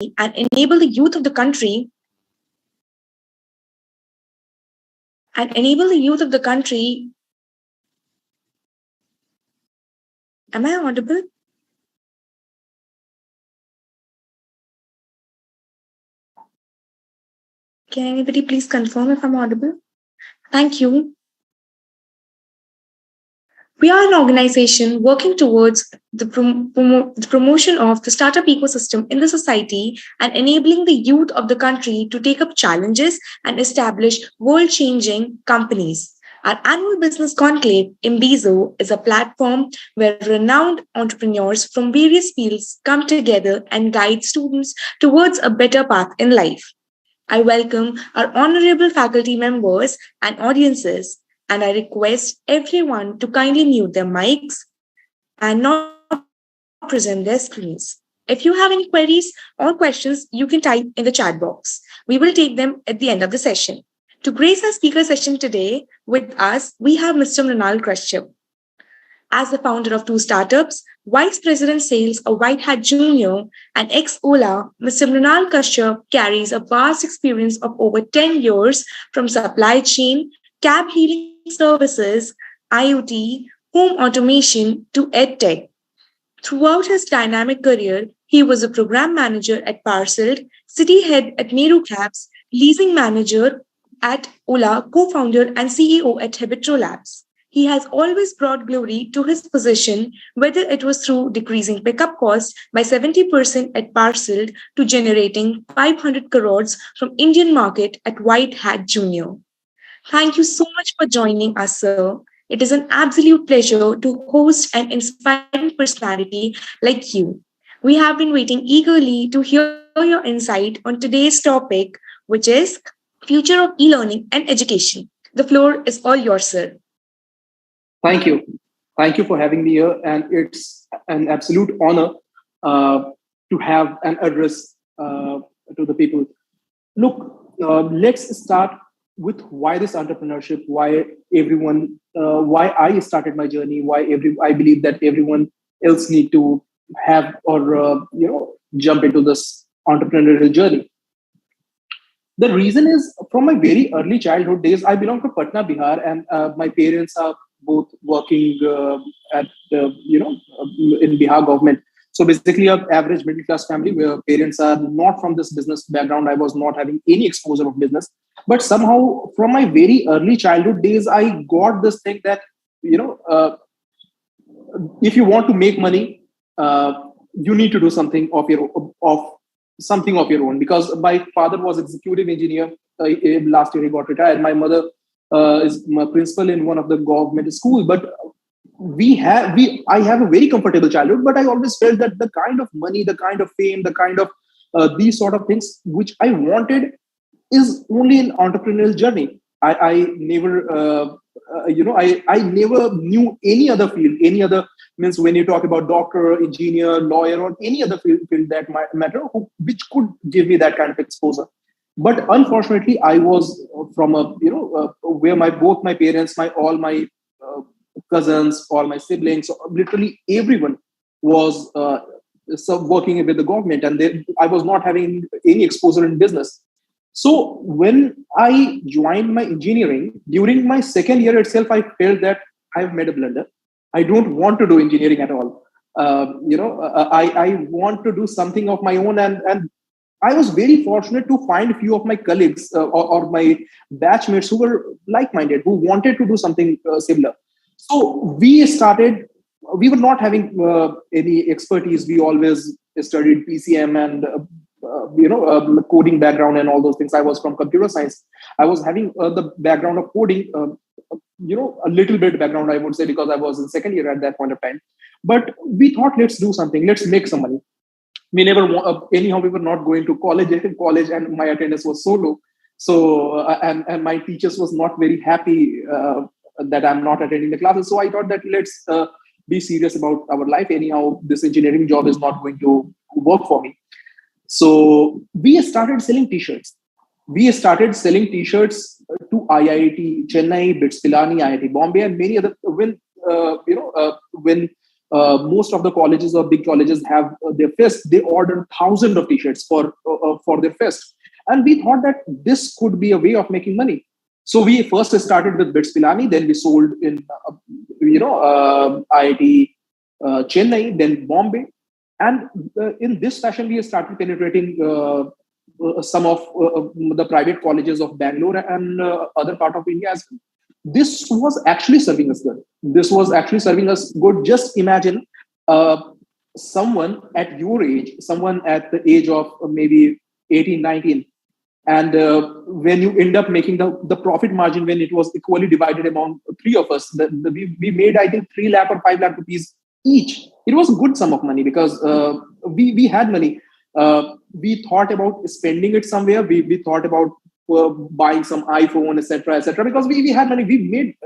and enable the youth of the country and enable the youth of the country. Am I audible? Can anybody please confirm if I'm audible? Thank you. We are an organization working towards the promotion of the startup ecosystem in the society and enabling the youth of the country to take up challenges and establish world changing companies. Our annual business conclave, Imbizo, is a platform where renowned entrepreneurs from various fields come together and guide students towards a better path in life. I welcome our honorable faculty members and audiences, and I request everyone to kindly mute their mics and not present their screens. If you have any queries or questions, you can type in the chat box. We will take them at the end of the session. To grace our speaker session today with us, we have Mr. Mrinal Kashyap. As the founder of two startups, Vice President Sales of White Hat Junior, and ex Ola, Mr. Mrinal Kashyap carries a vast experience of over 10 years from supply chain, cab healing services, IoT, home automation to EdTech. Throughout his dynamic career, he was a program manager at Parcelled, city head at Meru Cabs, leasing manager at Ola, co founder and CEO at Habitro Labs. He has always brought glory to his position, whether it was through decreasing pickup costs by 70% at Parcelled to generating 500 crores from Indian market at White Hat Junior. Thank you so much for joining us, sir. It is an absolute pleasure to host an inspiring personality like you. We have been waiting eagerly to hear your insight on today's topic, which is future of e-learning and education. The floor is all yours, sir. Thank you. Thank you for having me here. And it's an absolute honor to have an address to the people. Look, let's start with why this entrepreneurship, why everyone, why I started my journey, why I believe that everyone else need to have or jump into this entrepreneurial journey. The reason is from my very early childhood days, I belong to Patna, Bihar, and my parents are both working at in Bihar government. So basically, an average middle class family where parents are not from this business background. I was not having any exposure of business, but somehow from my very early childhood days, I got this thing that if you want to make money, you need to do something of your own. Because my father was executive engineer. Last year he got retired. My mother is my principal in one of the government school. But I have a very comfortable childhood. But I always felt that the kind of money, the kind of fame, the kind of these sort of things which I wanted is only an entrepreneurial journey. I never, I never knew any other field, any other means when you talk about doctor, engineer, lawyer, or any other field that might matter, which could give me that kind of exposure. But unfortunately, I was from where both my parents, all my cousins, all my siblings, literally everyone was working with the government, and I was not having any exposure in business. So when I joined my engineering, during my second year itself, I felt that I've made a blunder. I don't want to do engineering at all. I want to do something of my own. And I was very fortunate to find a few of my colleagues or my batchmates who were like-minded, who wanted to do something similar. So we were not having any expertise. We always studied PCM and coding background and all those things. I was from computer science. I was having the background of coding, a little bit background, I would say, because I was in second year at that point of time. But we thought, let's do something. Let's make some money. We never, anyhow, we were not going to college. And my attendance was so low. So, and my teachers was not very happy that I'm not attending the classes. So I thought that let's be serious about our life. Anyhow, this engineering job is not going to work for me. So we started selling T-shirts. We started selling T-shirts to IIT Chennai, BITS Pilani, IIT Bombay, and many other. When most of the colleges or big colleges have their fest. They order thousands of t-shirts for their fest, and we thought that this could be a way of making money. So we first started with Bits Pilani, then we sold in IIT Chennai, then Bombay, and in this fashion we started penetrating some of the private colleges of Bangalore and other part of India as well. This was actually serving us good. This was actually serving us good. Just imagine someone at your age, someone at the age of maybe 18, 19, and when you end up making the profit margin, when it was equally divided among three of us, we made, I think, 3 lakh or 5 lakh rupees each. It was a good sum of money because we had money. We thought about spending it somewhere. We thought about buying some iPhone, etc., because we had money. We made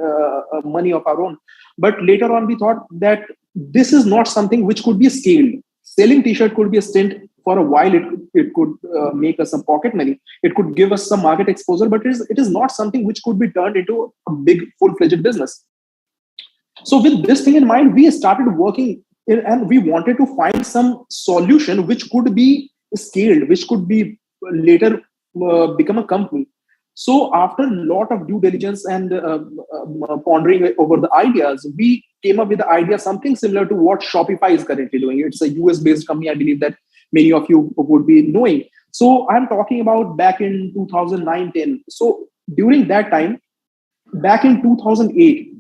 money of our own. But later on, we thought that this is not something which could be scaled. Selling t-shirt could be a stint for a while. It could make us some pocket money. It could give us some market exposure, but it is not something which could be turned into a big full-fledged business. So with this thing in mind, we started working and we wanted to find some solution which could be scaled, which could be later become a company. So after a lot of due diligence and pondering over the ideas, we came up with the idea something similar to what Shopify is currently doing. It's a US-based company, I believe that many of you would be knowing. So I'm talking about back in 2009-10. So during that time, back in 2008,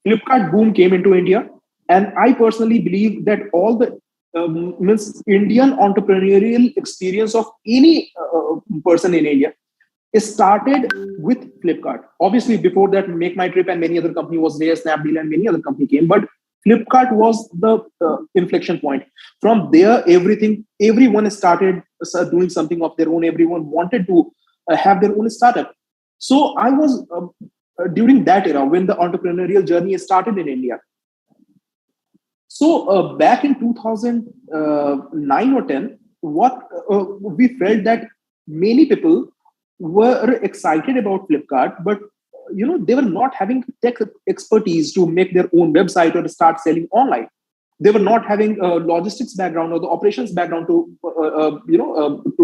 Flipkart boom came into India. And I personally believe that all the Indian entrepreneurial experience of any person in India started with Flipkart. Obviously, before that, Make My Trip and many other company was there, Snapdeal and many other company came. But Flipkart was the inflection point. From there, everyone started doing something of their own. Everyone wanted to have their own startup. So I was during that era when the entrepreneurial journey started in India. So back in 2009 or 10, what we felt that many people were excited about Flipkart, but they were not having tech expertise to make their own website or to start selling online. They were not having a logistics background or the operations background to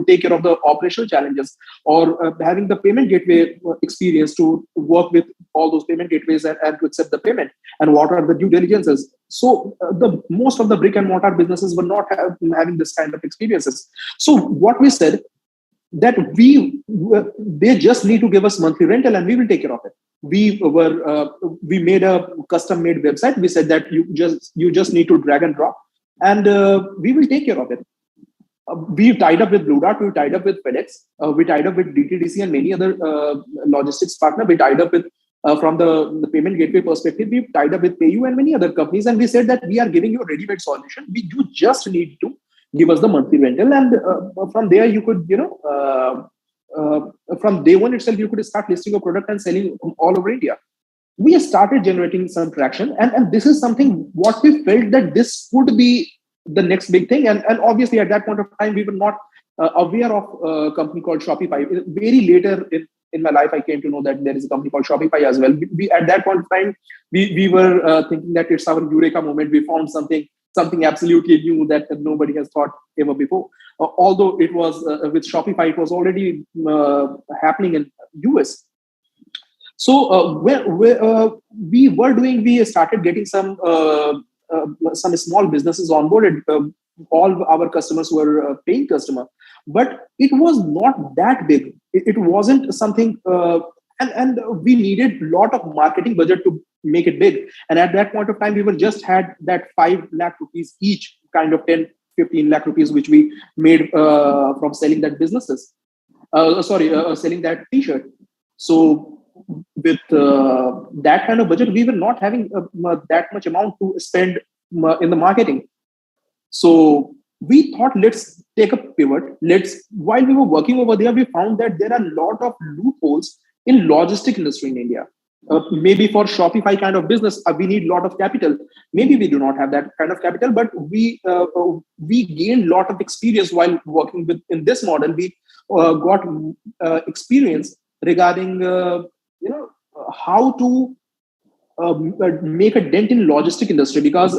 take care of the operational challenges, or having the payment gateway experience to work with all those payment gateways and to accept the payment, and what are the due diligences. So the most of the brick and mortar businesses were not having this kind of experiences. So what we said, that they just need to give us monthly rental and we will take care of it. We made a custom made website. We said that you just need to drag and drop, and we will take care of it. We tied up with Blue Dart, we tied up with FedEx, we tied up with DTDC and many other logistics partner. We tied up with from the payment gateway perspective, we tied up with PayU and many other companies, and we said that we are giving you a ready-made solution. You just need to give us the monthly rental, and from there you could from day one itself you could start listing your product and selling all over India. We started generating some traction, and this is something what we felt that this could be the next big thing. And obviously at that point of time we were not aware of a company called Shopify. Very later in my life I came to know that there is a company called Shopify as well. We at that point of time we were thinking that it's our eureka moment. We found something absolutely new that nobody has thought ever before. Although it was with Shopify, it was already happening in US. So we started getting some small businesses onboarded. All our customers were paying customer, but it was not that big. It wasn't something, and we needed a lot of marketing budget to make it big. And at that point of time, we were just had that 5 lakh rupees each, kind of 10-15 lakh rupees, which we made from selling that businesses. Selling that t-shirt. So with that kind of budget, we were not having that much amount to spend in the marketing. So we thought, let's take a pivot. While we were working over there, we found that there are a lot of loopholes in logistic industry in India. Maybe for Shopify kind of business, we need a lot of capital. Maybe we do not have that kind of capital, but we gained a lot of experience while working in this model. We got experience regarding how to make a dent in logistic industry, because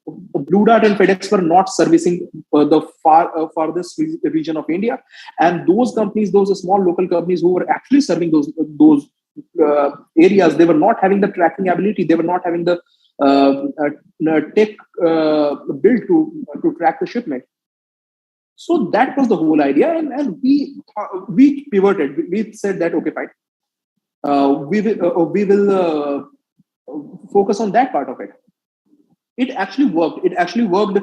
Blue Dart and FedEx were not servicing the farthest region of India, and those companies, those small local companies who were actually serving those areas, they were not having the tracking ability. They were not having the tech built to track the shipment. So that was the whole idea, and we pivoted. We said that okay, fine, we will focus on that part of it. It actually worked. It actually worked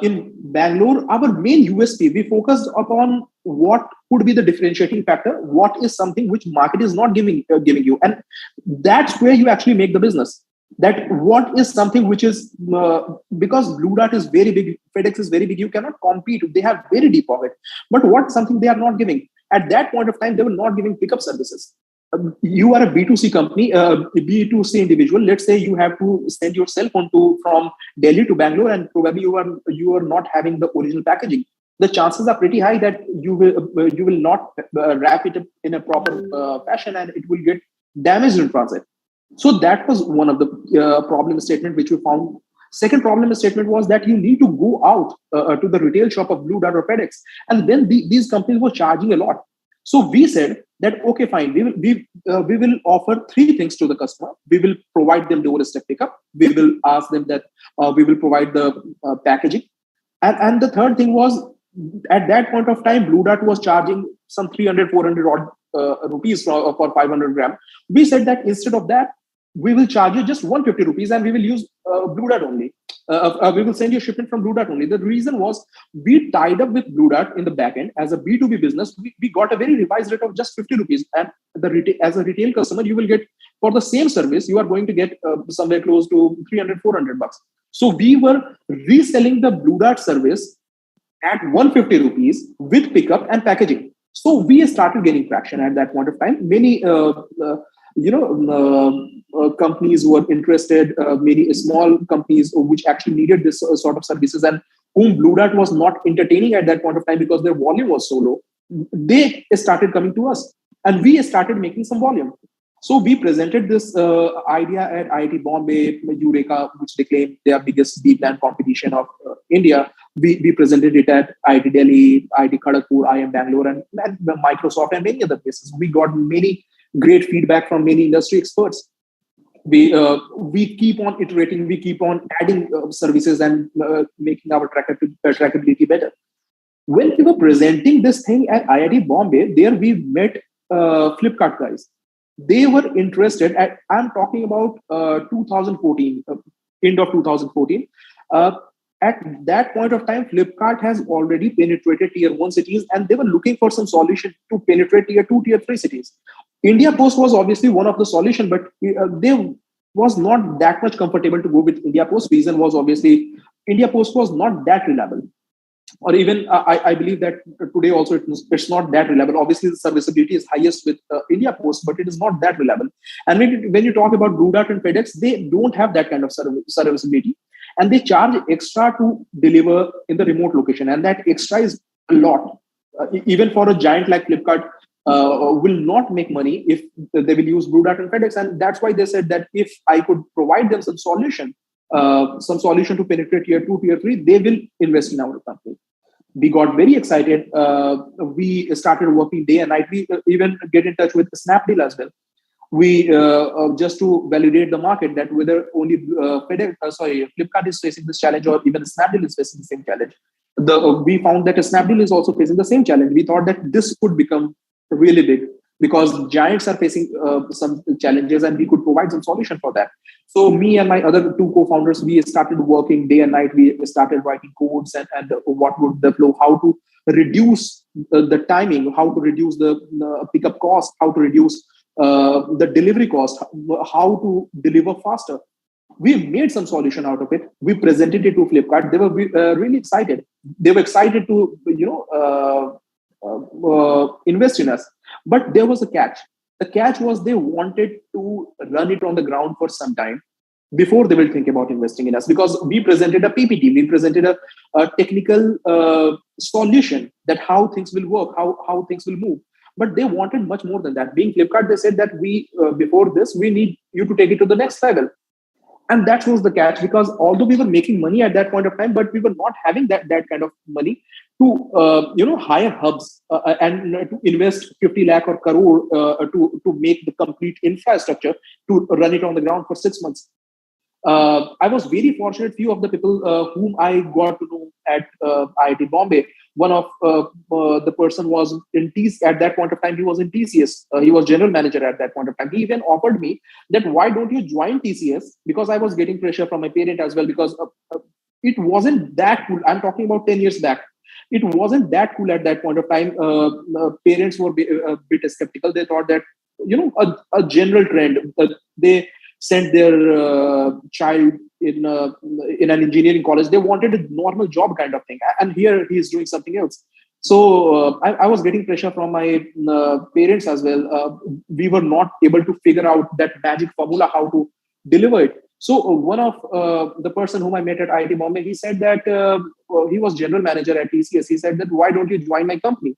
in Bangalore. Our main USP, we focused upon what could be the differentiating factor. What is something which market is not giving you, and that's where you actually make the business. That what is something which is because Blue Dart is very big, FedEx is very big. You cannot compete. They have very deep pocket. But what's something they are not giving? At that point of time, they were not giving pickup services. You are a B2C company, B2C individual. Let's say you have to send your cell phone from Delhi to Bangalore, and probably you are not having the original packaging. The chances are pretty high that you will not wrap it up in a proper fashion, and it will get damaged in transit. So that was one of the problem statement which we found. Second problem statement was that you need to go out to the retail shop of Blue Dart or FedEx, and then these companies were charging a lot. So we said that okay, fine, we will offer three things to the customer. We will provide them doorstep pickup. We will ask them that we will provide the packaging, and the third thing was at that point of time, Blue Dart was charging some 300, 400 odd rupees for 500 gram. We said that instead of that, we will charge you just 150 rupees, and we will use Blue Dart only. We will send you a shipment from Blue Dart only. The reason was we tied up with Blue Dart in the back end as a B2B business. We got a very revised rate of just 50 rupees. And as a retail customer, you will get for the same service, you are going to get somewhere close to 300, 400 bucks. So we were reselling the Blue Dart service at 150 rupees with pickup and packaging. So we started getting traction at that point of time. Many companies were interested, many small companies which actually needed this sort of services, and whom Blue Dart was not entertaining at that point of time because their volume was so low. They started coming to us, and we started making some volume. So we presented this idea at IIT Bombay, Eureka, which they claim their biggest deep land competition of India. We presented it at IIT Delhi, IIT Kharagpur, IIM Bangalore, and Microsoft, and many other places. We got many great feedback from many industry experts. We keep on iterating, we keep on adding services and making our trackability better. When we were presenting this thing at IIT Bombay, there we met Flipkart guys. They were interested. I'm talking about 2014, end of 2014. At that point of time, Flipkart has already penetrated tier 1 cities, and they were looking for some solution to penetrate tier 2, tier 3 cities. India Post was obviously one of the solutions, but they was not that much comfortable to go with India Post. Reason was obviously India Post was not that reliable. Or even I believe that today also it's not that reliable. Obviously, the serviceability is highest with India Post, but it is not that reliable. And when you talk about Blue Dart and FedEx, they don't have that kind of serviceability, and they charge extra to deliver in the remote location, and that extra is a lot. Even for a giant like Flipkart, will not make money if they will use Blue Dart and FedEx, and that's why they said that if I could provide them some solution to penetrate tier 2, tier 3, they will invest in our company. We got very excited. We started working day and night. We even get in touch with Snapdeal as well. We just to validate the market that whether only Flipkart is facing this challenge or even Snapdeal is facing the same challenge. We found that Snapdeal is also facing the same challenge. We thought that this could become really big because giants are facing some challenges, and we could provide some solution for that. So me and my other two co-founders, we started working day and night. We started writing codes and what would the flow, how to reduce the timing, how to reduce the pickup cost, how to reduce the delivery cost, how to deliver faster. We made some solution out of it. We presented it to Flipkart. They were really excited. They were excited to invest in us. But there was a catch. The catch was they wanted to run it on the ground for some time before they will think about investing in us, because we presented a PPT, we presented a technical solution that how things will work, how things will move. But they wanted much more than that. Being Flipkart, they said that we before this, we need you to take it to the next level. And that was the catch, because although we were making money at that point of time, but we were not having that kind of money to hire hubs and to invest 50 lakh or crore to make the complete infrastructure to run it on the ground for 6 months. I was very fortunate. Few of the people whom I got to know at IIT Bombay, one of the person was in TCS at that point of time. He was in TCS. He was general manager at that point of time. He even offered me that why don't you join TCS, because I was getting pressure from my parent as well, because it wasn't that cool. I'm talking about 10 years back. It wasn't that cool at that point of time. Parents were a bit skeptical. They thought that a general trend. They sent their child in an engineering college. They wanted a normal job kind of thing, and here he is doing something else. So I was getting pressure from my parents as well. We were not able to figure out that magic formula how to deliver it. So one of the person whom I met at IIT Bombay, he said that he was general manager at TCS. He said that why don't you join my company,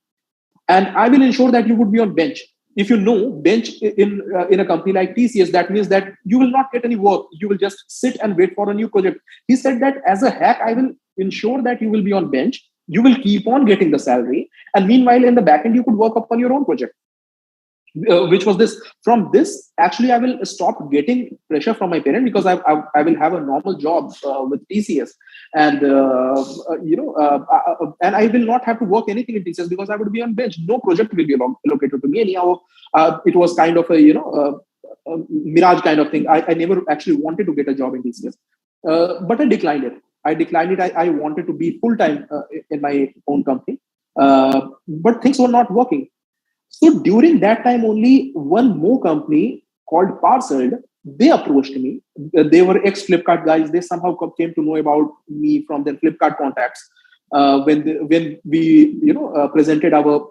and I will ensure that you would be on bench. If you know bench in a company like TCS, that means that you will not get any work. You will just sit and wait for a new project. He said that as a hack, I will ensure that you will be on bench. You will keep on getting the salary, and meanwhile in the back end you could work upon your own project. Which was this. From this, actually, I will stop getting pressure from my parent, because I will have a normal job with TCS, and and I will not have to work anything in TCS, because I would be on bench. No project will be allocated to me anyhow. It was kind of a mirage kind of thing. I never actually wanted to get a job in TCS, but I declined it. I wanted to be full time in my own company, but things were not working. So during that time, only one more company called Parcelled, they approached me. They were ex-Flipkart guys. They somehow came to know about me from their Flipkart contacts. When we presented our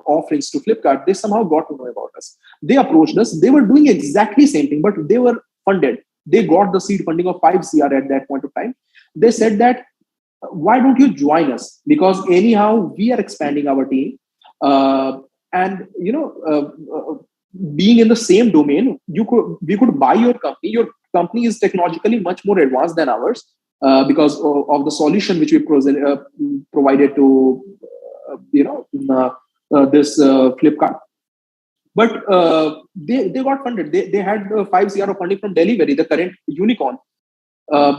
offerings to Flipkart, they somehow got to know about us. They approached us. They were doing exactly same thing, but they were funded. They got the seed funding of 5 CR at that point of time. They said that why don't you join us? Because anyhow we are expanding our team. And being in the same domain, we could buy your company. Your company is technologically much more advanced than ours, because of the solution which we provided to this Flipkart. But they got funded. They had 5 CR of funding from Delivery, the current unicorn.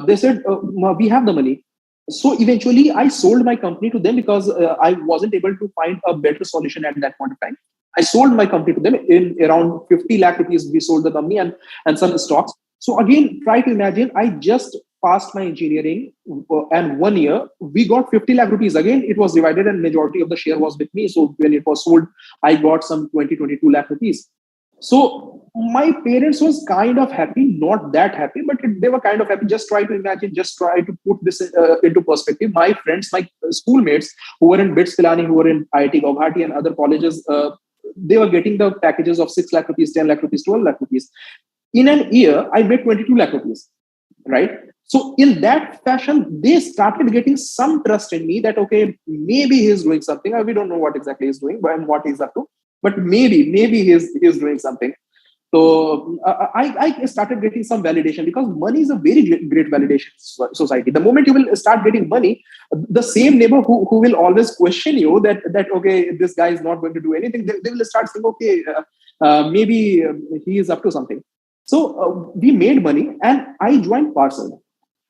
They said we have the money. So eventually I sold my company to them, because I wasn't able to find a better solution at that point of time. I sold my company to them in around 50 lakh rupees. We sold the company and some stocks. So again, try to imagine, I just passed my engineering, and 1 year we got 50 lakh rupees. Again, it was divided and majority of the share was with me. So when it was sold, I got some 22 lakh rupees. So my parents was kind of happy, not that happy, but they were kind of happy. Just try to imagine, just try to put this into perspective. My friends, my schoolmates who were in BITS Pilani, who were in IIT Guwahati and other colleges, they were getting the packages of 6 lakh rupees, 10 lakh rupees, 12 lakh rupees. In an year, I made 22 lakh rupees, right? So in that fashion, they started getting some trust in me that, okay, maybe he's doing something. We don't know what exactly he's doing and what he's up to, but maybe he's doing something. So I started getting some validation, because money is a very great validation society. The moment you will start getting money, the same neighbor who will always question you that okay, this guy is not going to do anything, they will start saying, okay, maybe he is up to something. So we made money, and I joined Parcel.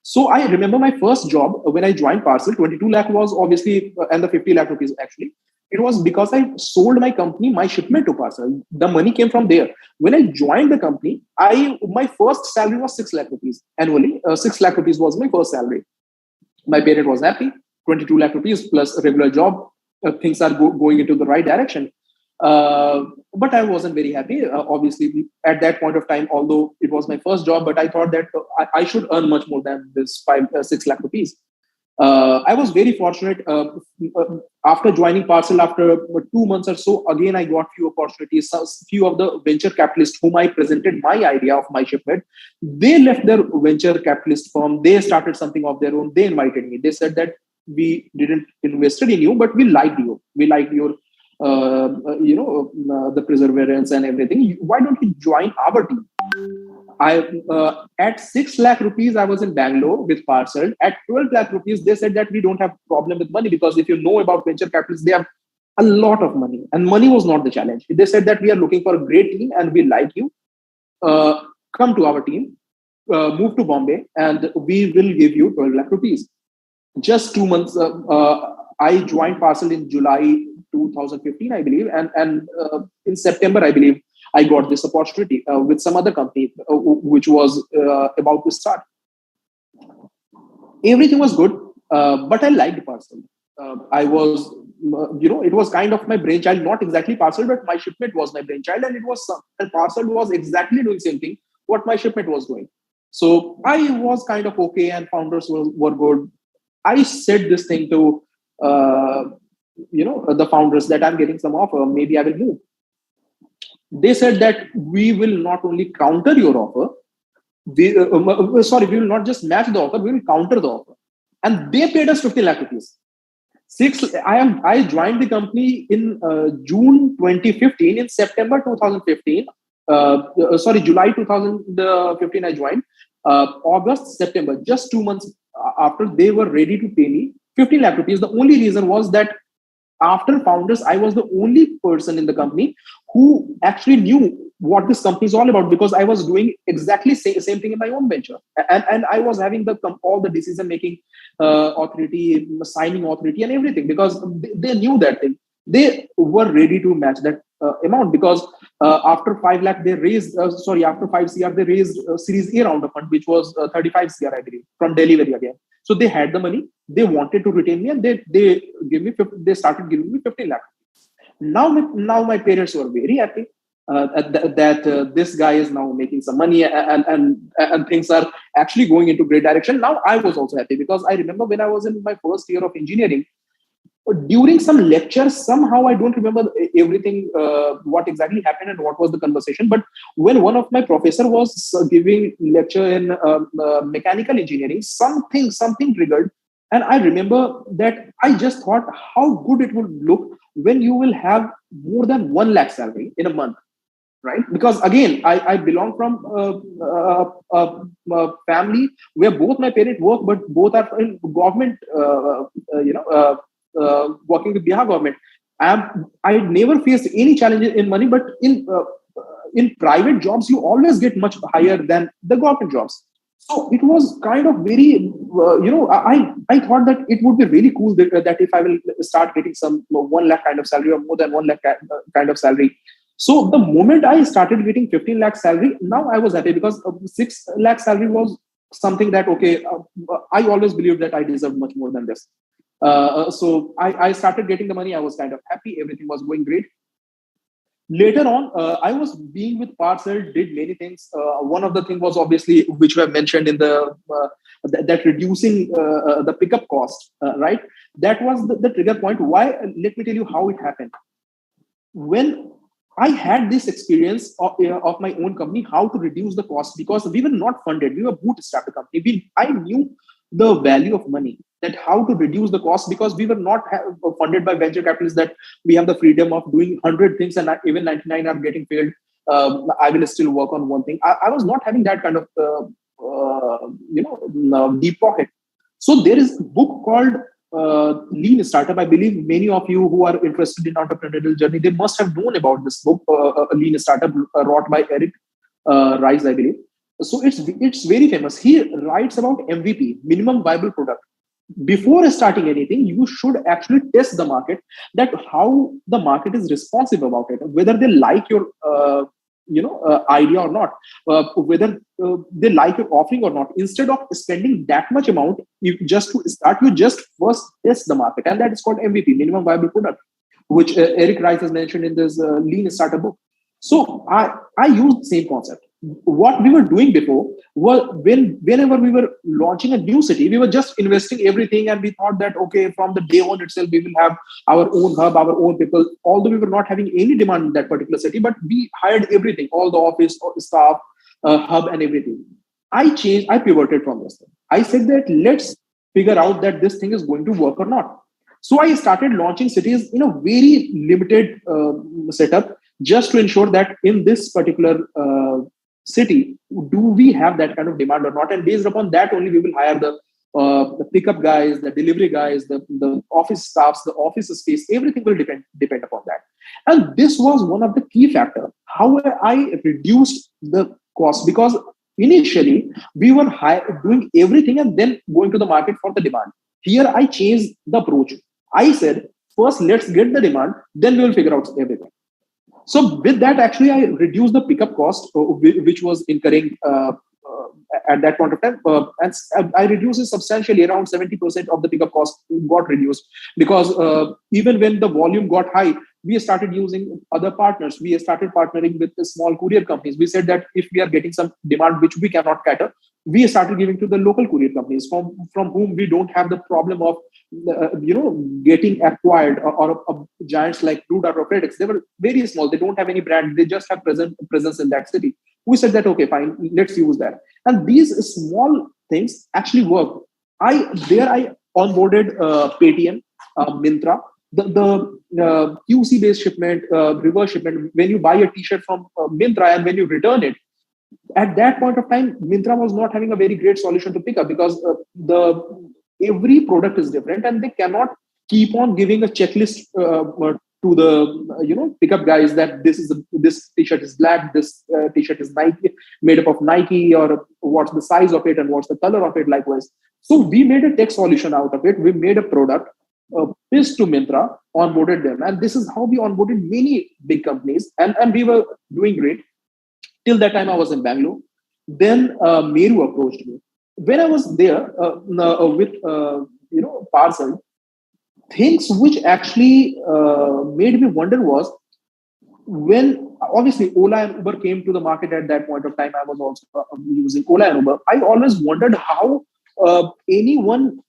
So I remember my first job when I joined Parcel. 22 lakh was obviously, and the 50 lakh rupees actually. It was because I sold my company, my shipment to Parcel. The money came from there. When I joined the company, my first salary was 6 lakh rupees annually. 6 lakh rupees was my first salary. My parent was happy. 22 lakh rupees plus a regular job. Things are going into the right direction. But I wasn't very happy. Obviously, at that point of time, although it was my first job, but I thought that I should earn much more than this 6 lakh rupees. I was very fortunate. After joining Parcel, after 2 months or so, again I got few opportunities. Few of the venture capitalists whom I presented my idea of my shipment, they left their venture capitalist firm. They started something of their own. They invited me. They said that we didn't invested in you, but we liked you. We liked your the perseverance and everything. Why don't you join our team? At 6 lakh rupees, I was in Bangalore with Parcel. At 12 lakh rupees, they said that we don't have problem with money, because if you know about venture capitalists, they have a lot of money, and money was not the challenge. They said that we are looking for a great team and we like you. Uh, Come to our team, move to Bombay, and we will give you 12 lakh rupees. Just 2 months. I joined Parcel in July 2015, I believe, and in September, I believe, I got this opportunity with some other company which was about to start. Everything was good, but I liked Parcel. I was, it was kind of my brainchild, not exactly Parcel, but my shipment was my brainchild, and it was and Parcel was exactly doing same thing what my shipment was doing. So I was kind of okay, and founders were good. I said this thing to the founders that I'm getting some offer, maybe I will move. They said that we will not only counter your offer, we will not just match the offer, we will counter the offer. And they paid us 50 lakh rupees. I joined the company in June 2015. In September 2015, July 2015, I joined. August, September, just 2 months after, they were ready to pay me 15 lakh rupees. The only reason was that after founders, I was the only person in the company who actually knew what this company is all about, because I was doing exactly same thing in my own venture, and I was having all the decision making authority, signing authority, and everything, because they knew that thing. They were ready to match that amount, because after 5 lakh they raised, after 5 CR they raised Series A round of fund, which was 35 CR, I believe, from Delhi again. So they had the money, they wanted to retain me, and they started giving me 15 lakh. Now my parents were very happy that this guy is now making some money, and things are actually going into great direction. Now I was also happy, because I remember when I was in my first year of engineering, during some lecture, somehow I don't remember everything, what exactly happened and what was the conversation, but when one of my professor was giving lecture in mechanical engineering, something triggered, and I remember that I just thought how good it would look when you will have more than 1 lakh salary in a month, right? Because again, I belong from a family where both my parents work, but both are in government, working with Bihar government. I never faced any challenges in money, but in private jobs, you always get much higher than the government jobs. So it was kind of very, I thought that it would be really cool that if I will start getting some 1 lakh kind of salary, or more than 1 lakh kind of salary. So the moment I started getting 15 lakh salary, now I was happy, because 6 lakh salary was something that, okay, I always believed that I deserved much more than this. So I started getting the money. I was kind of happy. Everything was going great. Later on, I was being with Parcel, did many things. One of the things was obviously, which we have mentioned in that reducing the pickup cost, right? That was the trigger point. Why? Let me tell you how it happened. When I had this experience of my own company, how to reduce the cost, because we were not funded. We were bootstrapped company. I knew the value of money, that how to reduce the cost, because we were not funded by venture capitalists, that we have the freedom of doing 100 things and even 99 are getting failed. I will still work on one thing. I was not having that kind of deep pocket. So there is a book called Lean Startup. I believe many of you who are interested in entrepreneurial journey, they must have known about this book, Lean Startup, wrote by Eric Rice, I believe. So it's very famous. He writes about MVP, minimum viable product. Before starting anything, you should actually test the market, that how the market is responsive about it, whether they like your idea or not, whether they like your offering or not. Instead of spending that much amount, you just first test the market, and that is called MVP, minimum viable product, which Eric Rice has mentioned in this Lean Startup book. So I used the same concept. What we were doing before was, whenever we were launching a new city, we were just investing everything, and we thought that, okay, from the day one itself, we will have our own hub, our own people. Although we were not having any demand in that particular city, but we hired everything, all the office staff, hub, and everything. I pivoted from this thing. I said that let's figure out that this thing is going to work or not. So I started launching cities in a very limited setup, just to ensure that in this particular city, do we have that kind of demand or not? And based upon that only, we will hire the pickup guys, the delivery guys, the office staffs, the office space. Everything will depend upon that. And this was one of the key factor how I reduced the cost, because initially we were doing everything and then going to the market for the demand. Here I changed the approach. I said, first let's get the demand, then we will figure out everything. So with that, actually, I reduced the pickup cost, which was incurring at that point of time, and I reduced it substantially. Around 70% of the pickup cost got reduced, because even when the volume got high, we started using other partners. We started partnering with the small courier companies. We said that if we are getting some demand which we cannot cater, we started giving to the local courier companies from whom we don't have the problem of getting acquired, or giants like Blue Dart or FedEx. They were very small. They don't have any brand. They just have presence in that city. We said that, okay, fine, let's use that. And these small things actually work. I onboarded Paytm, Myntra, the QC based shipment, reverse shipment. When you buy a T-shirt from Myntra and when you return it, at that point of time, Myntra was not having a very great solution to pick up, because every product is different and they cannot keep on giving a checklist to the pickup guys that this T-shirt is black, this T-shirt is Nike, made up of Nike, or what's the size of it and what's the color of it, likewise. So we made a tech solution out of it. We made a product, pitched to Myntra, onboarded them, and this is how we onboarded many big companies, and we were doing great. Till that time I was in Bangalore. Then Meru approached me. When I was there with parcel, things which actually made me wonder was, when obviously Ola and Uber came to the market at that point of time, I was also using Ola and Uber. I always wondered how anyone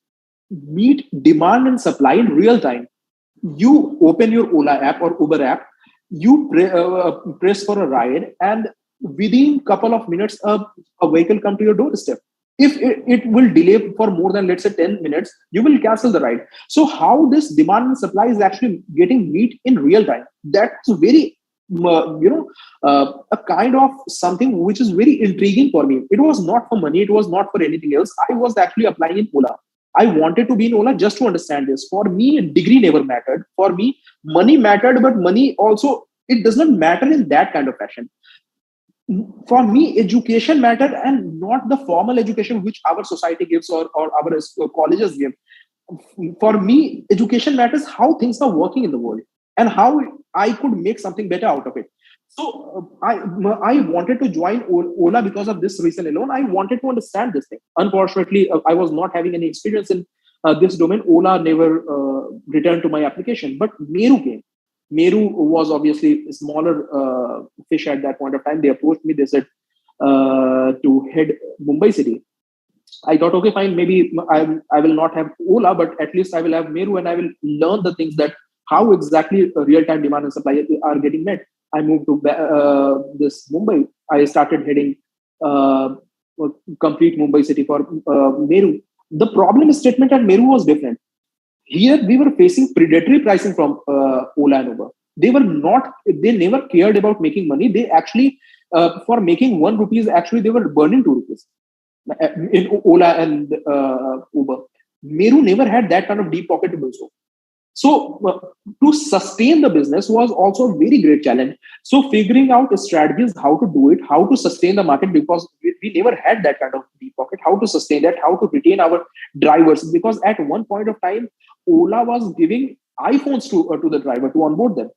meet demand and supply in real time. You open your Ola app or Uber app, you press for a ride, and within couple of minutes, a vehicle come to your doorstep. If it will delay for more than, let's say, 10 minutes, you will cancel the ride. So how this demand and supply is actually getting meet in real time, that's very a kind of something which is very intriguing for me. It was not for money, it was not for anything else. I was actually applying in Ola. I wanted to be in Ola just to understand this. For me, degree never mattered. For me, money mattered, but money also, it does not matter in that kind of fashion. For me, education mattered, and not the formal education which our society gives, or our colleges give. For me, education matters how things are working in the world and how I could make something better out of it. So I wanted to join Ola because of this reason alone. I wanted to understand this thing. Unfortunately, I was not having any experience in this domain. Ola never returned to my application, but Meru came. Meru was obviously a smaller fish at that point of time. They approached me. They said to head Mumbai city. I thought, okay, fine. Maybe I will not have Ola, but at least I will have Meru, and I will learn the things that how exactly real-time demand and supply are getting met. I moved to this Mumbai. I started heading complete Mumbai city for Meru. The problem statement at Meru was different. Here we were facing predatory pricing from Ola and Uber. They never cared about making money. They actually, for making 1 rupees, actually they were burning 2 rupees in Ola and Uber. Meru never had that kind of deep pocket to do so. So to sustain the business was also a very great challenge. So figuring out strategies, how to do it, how to sustain the market, because we never had that kind of deep pocket, how to sustain that, how to retain our drivers. Because at one point of time, Ola was giving iPhones to the driver to onboard them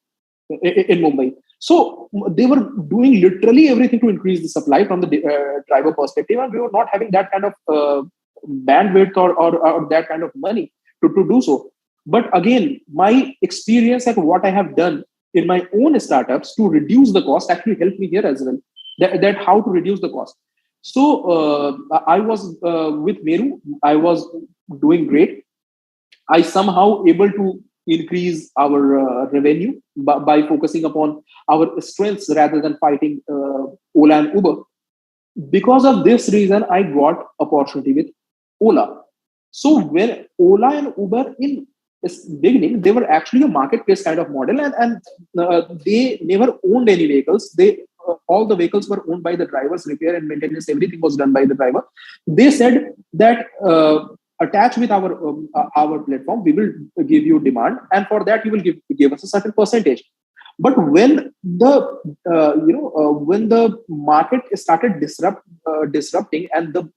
in Mumbai. So they were doing literally everything to increase the supply from the driver perspective, and we were not having that kind of bandwidth or that kind of money to do so. But again, my experience and what I have done in my own startups to reduce the cost actually helped me here as well. That how to reduce the cost. So I was with Meru. I was doing great. I somehow able to increase our revenue by focusing upon our strengths rather than fighting Ola and Uber. Because of this reason, I got opportunity with Ola. So when Ola and Uber in beginning, they were actually a marketplace kind of model, and they never owned any vehicles. They all the vehicles were owned by the drivers, repair and maintenance, everything was done by the driver. They said that attach with our platform, we will give you demand, and for that you will give us a certain percentage. But when when the market started disrupting, and the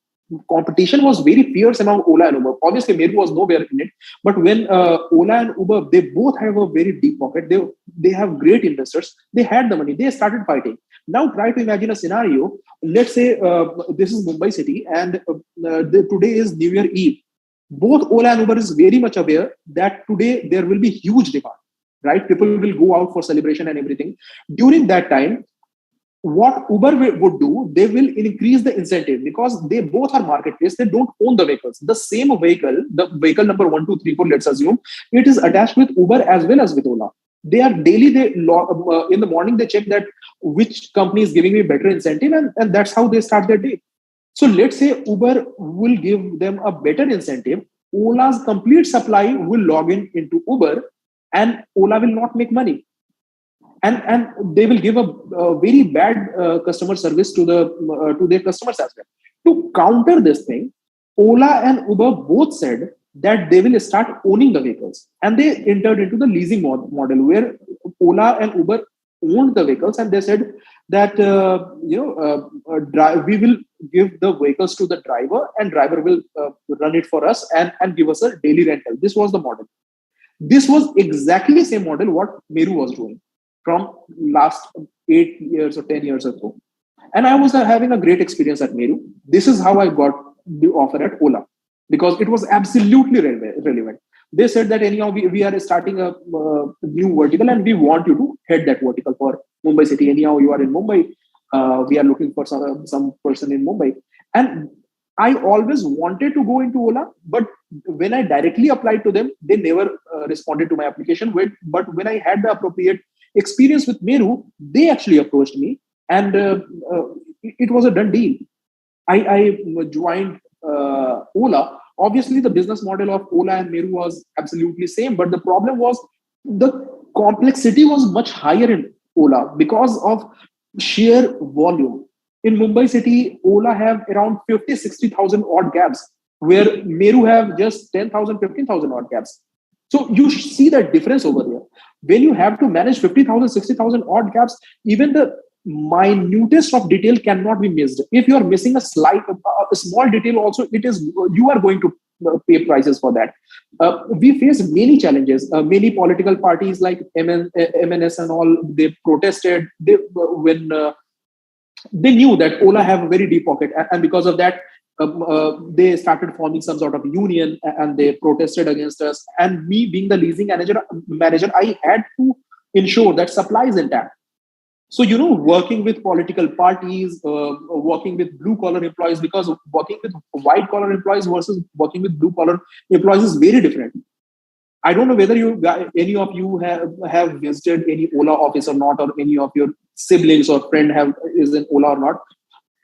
competition was very fierce among Ola and Uber. Obviously, Meru was nowhere in it. But when Ola and Uber, they both have a very deep pocket. They have great investors. They had the money. They started fighting. Now try to imagine a scenario. Let's say this is Mumbai city, and today is New Year Eve. Both Ola and Uber is very much aware that today there will be huge demand. Right? People will go out for celebration and everything. During that time, what Uber would do, they will increase the incentive because they both are marketplace. They don't own the vehicles. The same vehicle, the vehicle number 1, 2, 3, 4, let's assume, it is attached with Uber as well as with Ola. They are daily, in the morning, they check that which company is giving me better incentive, and that's how they start their day. So let's say Uber will give them a better incentive. Ola's complete supply will log into Uber, and Ola will not make money. And they will give a very bad customer service to their customers as well. To counter this thing, Ola and Uber both said that they will start owning the vehicles, and they entered into the leasing model where Ola and Uber owned the vehicles, and they said that we will give the vehicles to the driver, and driver will run it for us and give us a daily rental. This was the model. This was exactly the same model what Meru was doing from last 8 years or 10 years ago. And I was having a great experience at Meru. This is how I got the offer at Ola, because it was absolutely relevant. They said that anyhow, we are starting a new vertical, and we want you to head that vertical for Mumbai city. Anyhow, you are in Mumbai. We are looking for some person in Mumbai. And I always wanted to go into Ola, but when I directly applied to them, they never responded to my application. But when I had the appropriate experience with Meru, they actually approached me, and it was a done deal. I joined Ola. Obviously, the business model of Ola and Meru was absolutely same, but the problem was the complexity was much higher in Ola because of sheer volume. In Mumbai city, Ola have around 50, 60,000 odd cabs, where Meru have just 10,000, 15,000 odd cabs. So you see that difference over there. When you have to manage 50,000, 60,000 odd cabs, even the minutest of detail cannot be missed. If you are missing a small detail also, you are going to pay prices for that. We face many challenges. Many political parties like MNS and all, they protested when they knew that Ola have a very deep pocket, and because of that, they started forming some sort of union, and they protested against us. And me being the leasing manager, I had to ensure that supply is intact. So, working with political parties, working with blue collar employees, because working with white collar employees versus working with blue collar employees is very different. I don't know whether any of you have visited any Ola office or not, or any of your siblings or friend is in Ola or not.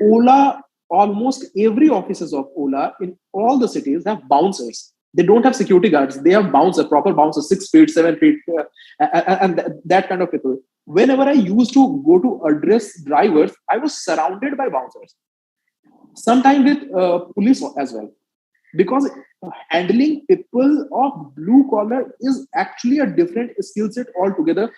Ola, almost every offices of Ola in all the cities have bouncers. They don't have security guards. They have proper bouncers, 6 feet, 7 feet, and that kind of people. Whenever I used to go to address drivers, I was surrounded by bouncers. Sometimes with police as well. Because handling people of blue collar is actually a different skill set altogether.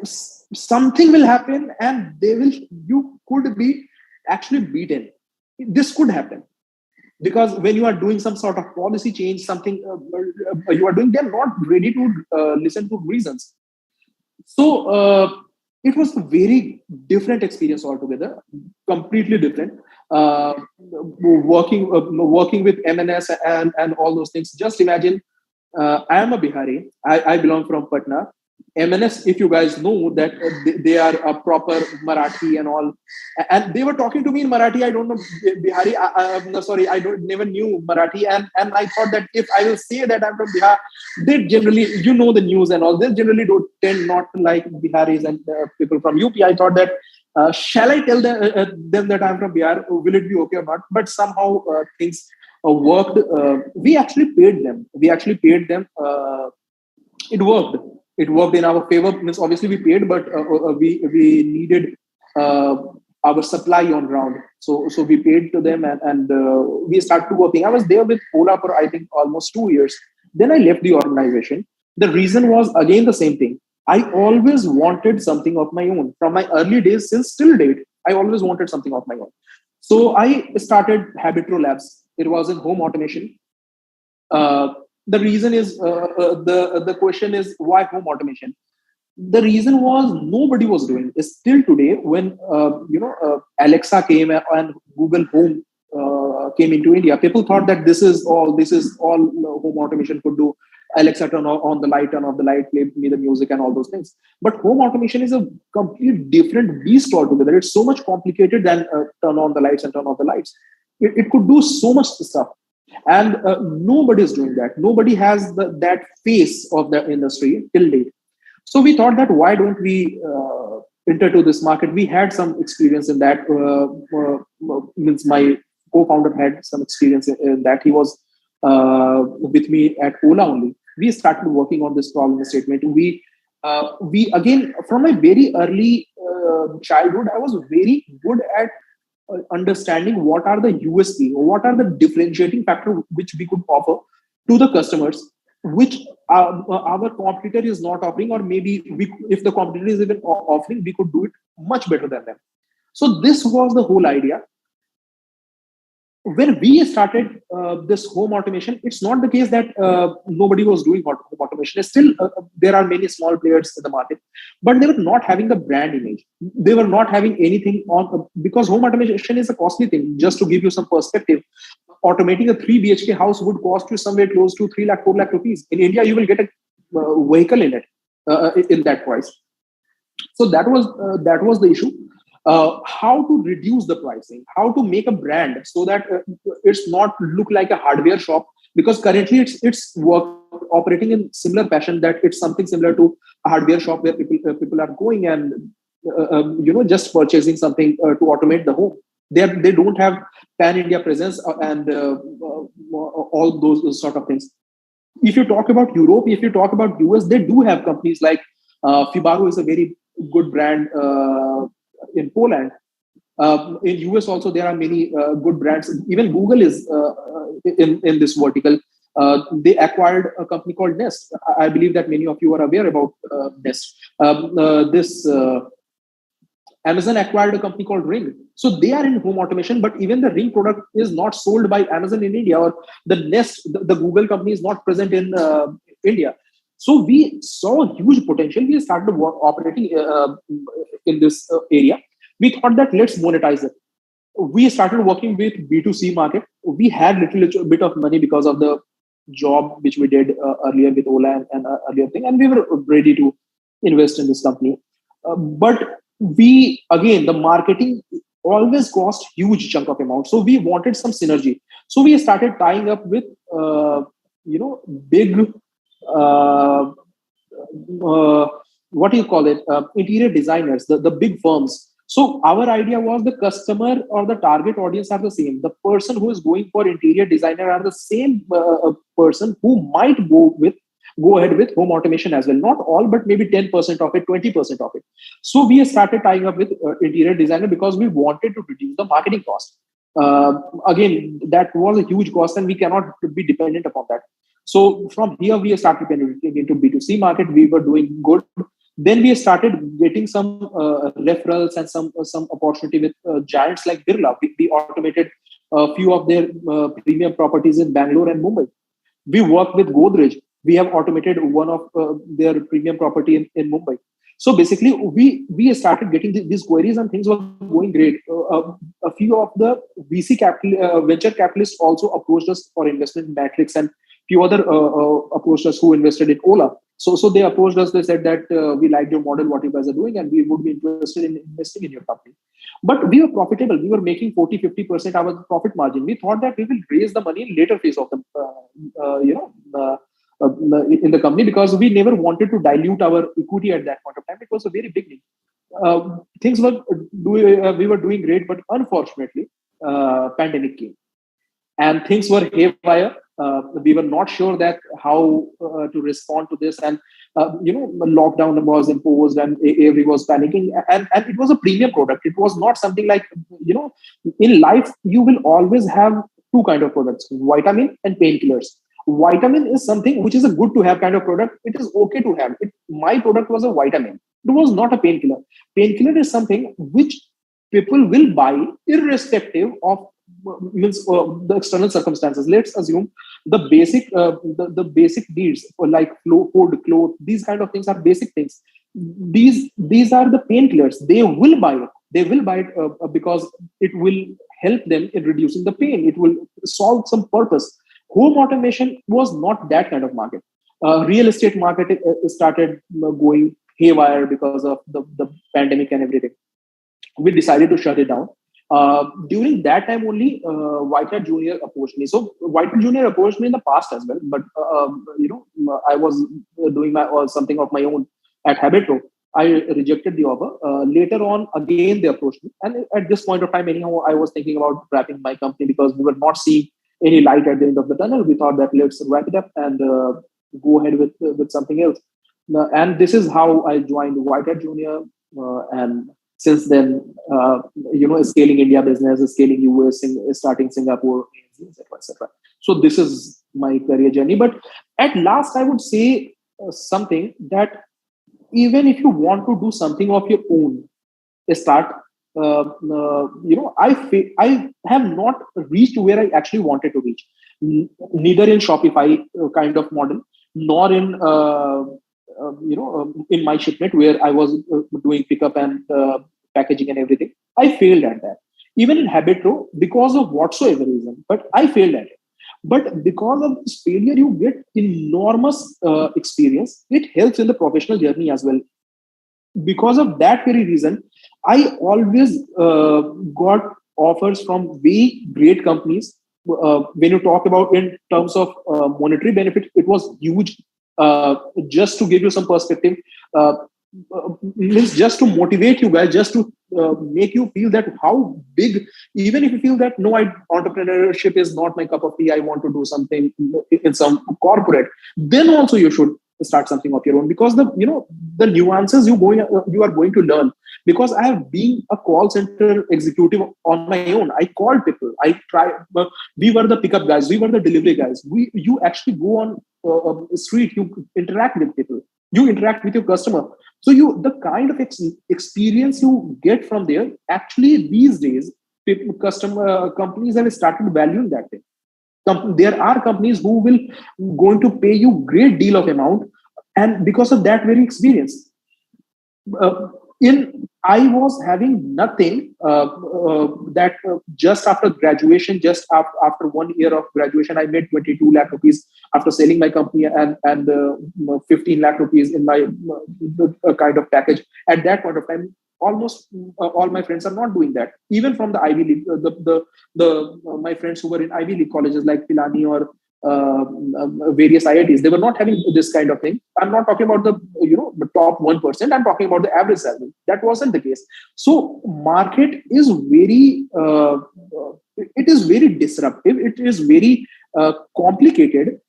Something will happen, and you could be actually beaten. This could happen because when you are doing some sort of policy change, something you are doing, they're not ready to listen to reasons. So it was a very different experience altogether, completely different. Working with MNS and all those things. Just imagine, I am a Bihari. I belong from Patna. MNS, if you guys know that they are a proper Marathi and all, and they were talking to me in Marathi. I don't know Bihari. I never knew Marathi, and I thought that if I will say that I'm from Bihar, they generally, the news and all, they generally don't tend not to like Biharis and people from UP. I thought that shall I tell them that I'm from Bihar? Will it be okay or not? But somehow things worked. We actually paid them. It worked. It worked in our favor. Means obviously we paid, but we needed uh, our supply on ground. So we paid to them, and we started working. I was there with Ola for I think almost 2 years. Then I left the organization. The reason was again the same thing. I always wanted something of my own from my early days since till date. I always wanted something of my own. So I started Habitro Labs. It was in home automation. Uh, the reason is the question is why home automation? The reason was nobody was doing it. Still today, when Alexa came and Google Home came into India, people thought that this is all home automation could do. Alexa, turn on the light, turn off the light, play me the music, and all those things. But home automation is a complete different beast altogether. It's so much complicated than turn on the lights and turn off the lights. It could do so much stuff, and nobody is doing that. Nobody has that face of the industry till date. So we thought that why don't we enter to this market? We had some experience in that. Means my co-founder had some experience in that. He was with me at Ola only. We started working on this problem statement. We again from my very early childhood, I was very good at understanding what are the USP, what are the differentiating factor which we could offer to the customers, which our competitor is not offering, or maybe if the competitor is even offering, we could do it much better than them. So this was the whole idea. When we started this home automation, it's not the case that nobody was doing home automation. Still, there are many small players in the market, but they were not having the brand image. They were not having anything on because home automation is a costly thing. Just to give you some perspective, automating a 3 BHK house would cost you somewhere close to 3 lakh, 4 lakh rupees. In India, you will get a vehicle in it in that price. So that was the issue. How to reduce the pricing, how to make a brand so that it's not look like a hardware shop, because currently it's operating in similar fashion, that it's something similar to a hardware shop where people are going and just purchasing something to automate the home. They don't have pan India presence and all those sort of things. If you talk about Europe, if you talk about US, they do have companies like Fibaro is a very good brand in Poland. In US also, there are many good brands. Even Google is in this vertical. They acquired a company called Nest. I believe that many of you are aware about Nest. This Amazon acquired a company called Ring. So they are in home automation, but even the Ring product is not sold by Amazon in India, or the Nest, the Google company is not present in India. So we saw huge potential. We started operating in this area. We thought that let's monetize it. We started working with B2C market. We had little bit of money because of the job which we did earlier with Ola and earlier thing, and we were ready to invest in this company. But the marketing always cost huge chunk of amount. So we wanted some synergy. So we started tying up with big what do you call it, interior designers, the big firms. So our idea was the customer or the target audience are the same. The person who is going for interior designer are the same person who might go ahead with home automation as well. Not all, but maybe 10% of it, 20% of it. So we started tying up with interior designer because we wanted to reduce the marketing cost. Again, that was a huge cost and we cannot be dependent upon that. So from here, we started penetrating into B2C market. We were doing good. Then we started getting some referrals and some opportunity with giants like Birla. We automated a few of their premium properties in Bangalore and Mumbai. We work with Godrej. We have automated one of their premium property in Mumbai. So basically, we started getting these queries and things were going great. A few of the venture capitalists also approached us for investment metrics, and few other approached us who invested in Ola. So they approached us. They said that we like your model, what you guys are doing, and we would be interested in investing in your company. But we were profitable. We were making 40-50% our profit margin. We thought that we will raise the money in later phase of the in the company, because we never wanted to dilute our equity at that point of time. It was a very big need. Things were we were doing great, but unfortunately, pandemic came and things were haywire. We were not sure that how to respond to this, and lockdown was imposed and everyone was panicking, and it was a premium product. It was not something like, in life you will always have two kind of products: vitamin and painkillers. Vitamin is something which is a good to have kind of product. It is okay to have it. My product was a vitamin. It was not a painkiller. Painkiller is something which people will buy irrespective of the external circumstances. Let's assume the basic needs, like food, clothes, these kind of things are basic things. These are the painkillers. They will buy it. They will buy it because it will help them in reducing the pain. It will solve some purpose. Home automation was not that kind of market. Real estate market started going haywire because of the pandemic and everything. We decided to shut it down. During that time only, Whitehead Junior approached me. So Whitehead Junior approached me in the past as well, but I was doing something of my own at Habitro. I rejected the offer. Later on, again they approached me, and at this point of time, anyhow, I was thinking about wrapping my company because we were not seeing any light at the end of the tunnel. We thought that let's wrap it up and go ahead with something else. And this is how I joined Whitehead Junior, and since then, scaling India business, scaling US, starting Singapore, etc., etc. So this is my career journey. But at last, I would say something that even if you want to do something of your own, start. I have not reached where I actually wanted to reach. Neither in Shopify kind of model, nor in my shipment where I was doing pickup and packaging and everything. I failed at that. Even in Habitro, because of whatsoever reason, but I failed at it. But because of this failure, you get enormous experience. It helps in the professional journey as well. Because of that very reason, I always got offers from very great companies. When you talk about in terms of monetary benefit, it was huge. Just to give you some perspective, means just to motivate you guys, just to make you feel that how big, even if you feel that no, entrepreneurship is not my cup of tea, I want to do something in some corporate, then also you should start something of your own, because the nuances you are going to learn. Because I have been a call center executive on my own. I called people. We were the pickup guys. We were the delivery guys. You actually go on street. You interact with people. You interact with your customer. So the kind of experience you get from there. Actually, these days, companies have started valuing that thing. There are companies who will going to pay you great deal of amount, and because of that very experience. I was having nothing that just after graduation, just after 1 year of graduation, I made 22 lakh rupees after selling my company and 15 lakh rupees in my kind of package. At that point of time, almost all my friends are not doing that. Even from the Ivy League, my friends who were in Ivy League colleges like Pilani or various IITs, they were not having this kind of thing. I'm not talking about the top 1%. I'm talking about the average salary. That wasn't the case. So market is very it is very disruptive. It is very complicated.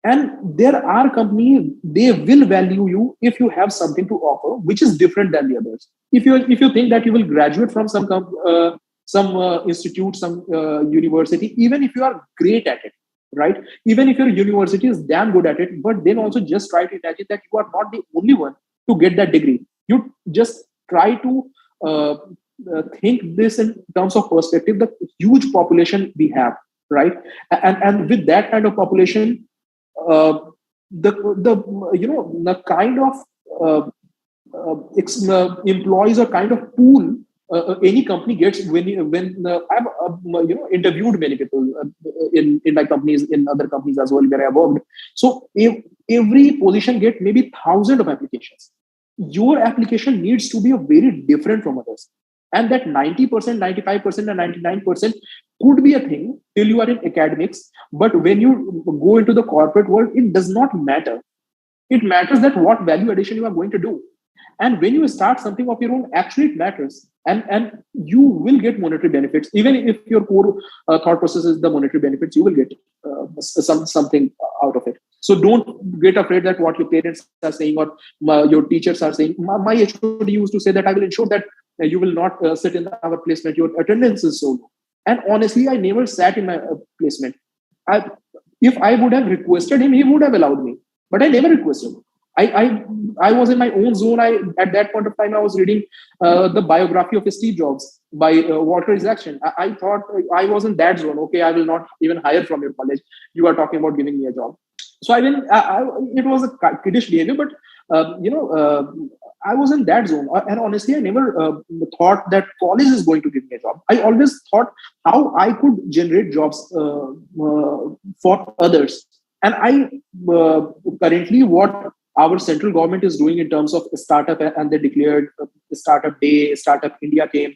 And there are companies, they will value you if you have something to offer, which is different than the others. If you think that you will graduate from some institute, some university, even if you are great at it, right? Even if your university is damn good at it, but then also just try to imagine that you are not the only one to get that degree. You just try to think this in terms of perspective, the huge population we have, right? And with that kind of population, the kind of employees or kind of pool any company gets when I've interviewed many people in my companies, in other companies as well where I worked. So if every position get maybe thousands of applications, your application needs to be a very different from others. And that 90%, 95%, and 99% could be a thing till you are in academics. But when you go into the corporate world, it does not matter. It matters that what value addition you are going to do. And when you start something of your own, actually it matters. And you will get monetary benefits. Even if your core thought process is the monetary benefits, you will get something out of it. So don't get afraid that what your parents are saying or your teachers are saying. My HOD used to say that I will ensure that you will not sit in our placement. Your attendance is so low. And honestly, I never sat in my placement. I, if I would have requested him, he would have allowed me. But I never requested. I was in my own zone. At that point of time I was reading the biography of Steve Jobs by Walter Isaacson. I thought I was in that zone. Okay, I will not even hire from your college. You are talking about giving me a job. So it was a kiddish behavior, but I was in that zone. And honestly, I never thought that college is going to give me a job. I always thought how I could generate jobs for others. And currently what our central government is doing in terms of startup, and they declared startup day, startup India came.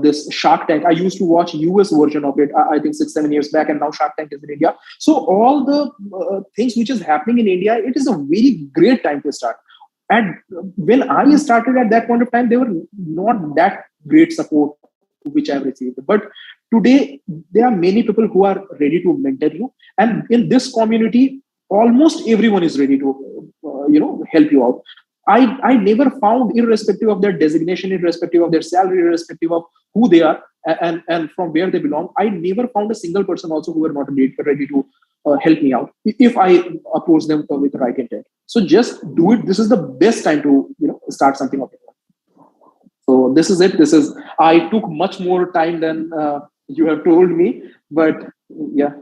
This Shark Tank. I used to watch US version of it. I think 6-7 years back, and now Shark Tank is in India. So all the things which is happening in India, it is a very great time to start. And when I started at that point of time, there were not that great support which I've received. But today, there are many people who are ready to mentor you, and in this community, almost everyone is ready to help you out. I never found, irrespective of their designation, irrespective of their salary, irrespective of who they are and from where they belong, I never found a single person also who were not ready to help me out if I approach them with the right intent. So just do it. This is the best time to start something of your own. So this is it. I took much more time than you have told me, but yeah.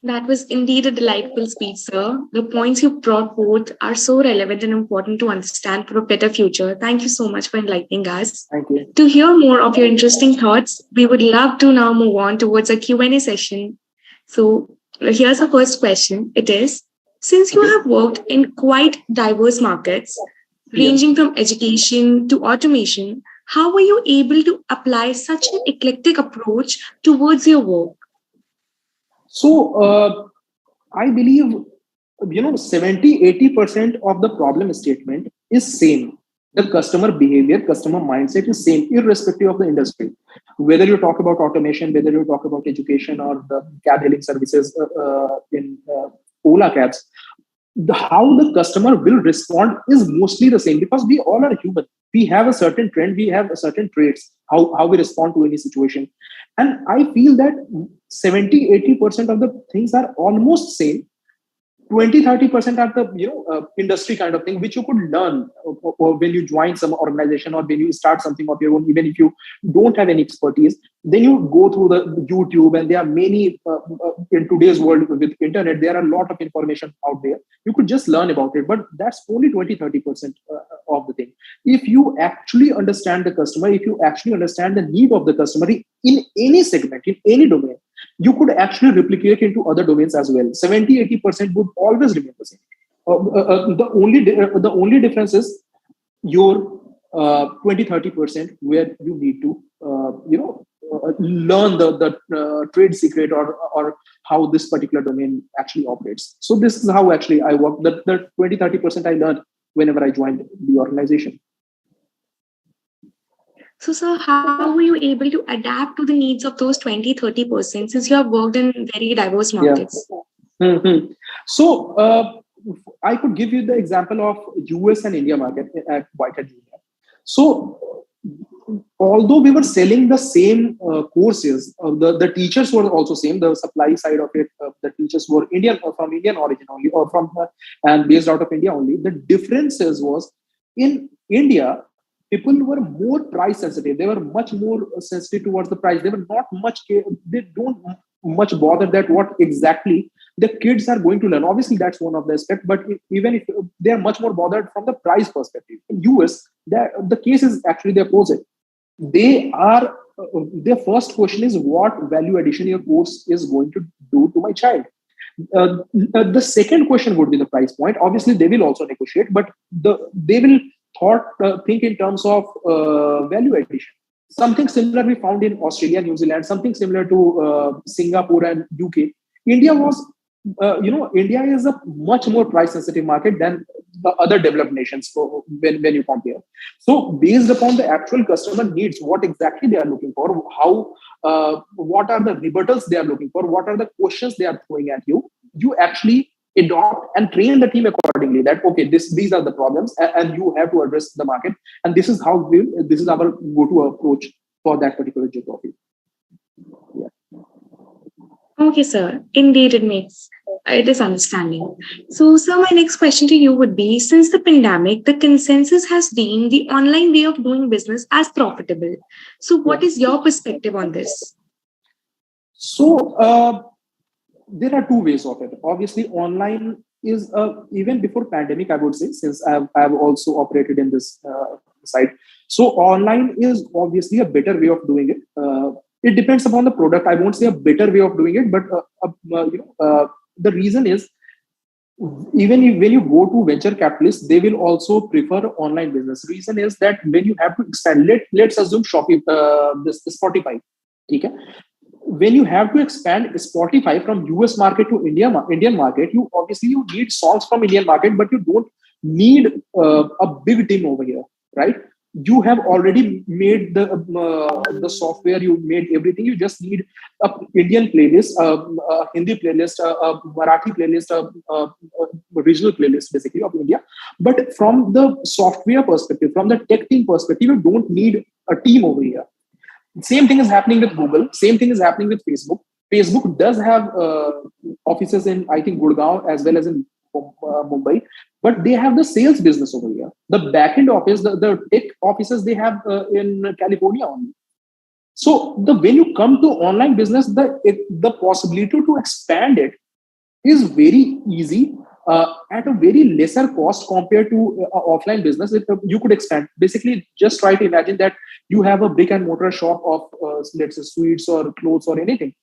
That was indeed a delightful speech, sir. The points you brought forth are so relevant and important to understand for a better future. Thank you so much for enlightening us. Thank you. To hear more of your interesting thoughts, we would love to now move on towards a Q&A session. So here's the first question. It is, since you have worked in quite diverse markets, ranging from education to automation, how were you able to apply such an eclectic approach towards your work? So I believe 70-80% of the problem statement is same. The customer behavior, customer mindset is same, irrespective of the industry. Whether you talk about automation, whether you talk about education or the cab hailing services in Ola cabs, how the customer will respond is mostly the same, because we all are human. We have a certain trend, we have a certain traits, how we respond to any situation. And I feel that 70-80% of the things are almost same. 20-30% are the industry kind of thing which you could learn or when you join some organization or when you start something of your own. Even if you don't have any expertise, then you go through the YouTube, and there are many in today's world with internet, there are a lot of information out there. You could just learn about it, but that's only 20-30% of the thing. If you actually understand the customer, if you actually understand the need of the customer in any segment, in any domain, you could actually replicate into other domains as well. 70-80% would always remain the same. The only difference is your 20-30% where you need to learn the trade secret or how this particular domain actually operates. So this is how actually I work. The 20-30% I learned whenever I joined the organization. So, sir, how were you able to adapt to the needs of those 20-30% since you have worked in very diverse markets? Yeah. Mm-hmm. So, I could give you the example of US and India market at Whitehead Junior. So, although we were selling the same courses, the teachers were also same. The supply side of it, the teachers were from Indian origin only, or and based out of India only. The differences was in India, people were more price sensitive. They were much more sensitive towards the price. They were not much. They don't much bother that what exactly the kids are going to learn. Obviously, that's one of the aspects. But even if they are much more bothered from the price perspective, in US, the case is actually the opposite. They are their first question is what value addition your course is going to do to my child. The second question would be the price point. Obviously, they will also negotiate, but they will think in terms of value addition. Something similar we found in Australia, New Zealand, something similar to Singapore and UK. India is a much more price sensitive market than the other developed nations when you compare. So based upon the actual customer needs, what exactly they are looking for, what are the rebuttals they are looking for, what are the questions they are throwing at you, you actually adopt and train the team accordingly. That okay, these are the problems, and you have to address the market, and this is how this is our go-to approach for that particular geography. Yeah. Okay, sir. Indeed, it is understanding. So, sir, my next question to you would be: since the pandemic, the consensus has been the online way of doing business as profitable. So, what Yeah. is your perspective on this? So there are two ways of it. Obviously, online is even before pandemic, I would say, since I've also operated in this side. So online is obviously a better way of doing it. It depends upon the product. I won't say a better way of doing it, but the reason is even if, when you go to venture capitalists, they will also prefer online business. Reason is that when you have to expand, let's assume Shopee, this Spotify. Okay, when you have to expand Spotify from US market to Indian market, you need songs from Indian market, but you don't need a big team over here, right? You have already made the software, you made everything. You just need a Indian playlist, a Hindi playlist, a Marathi playlist, a regional playlist, basically of India. But from the software perspective, from the tech team perspective, you don't need a team over here. Same thing is happening with Google. Same thing is happening with Facebook. Facebook does have offices in, I think, Gurgaon as well as in Mumbai, but they have the sales business over here. The backend office, the tech offices, they have in California only. So when you come to online business, the possibility to expand it is very easy at a very lesser cost compared to offline business. You could expand. Basically, just try to imagine that you have a brick and mortar shop of, let's say, sweets or clothes or anything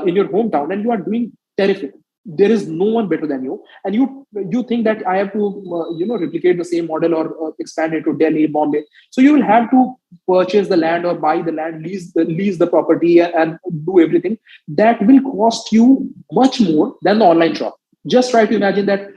in your hometown, and you are doing terrific. There is no one better than you, and you think that I have to replicate the same model or expand it to Delhi, Bombay. So you will have to purchase the land or buy the land, lease the property, and do everything. That will cost you much more than the online shop. Just try to imagine that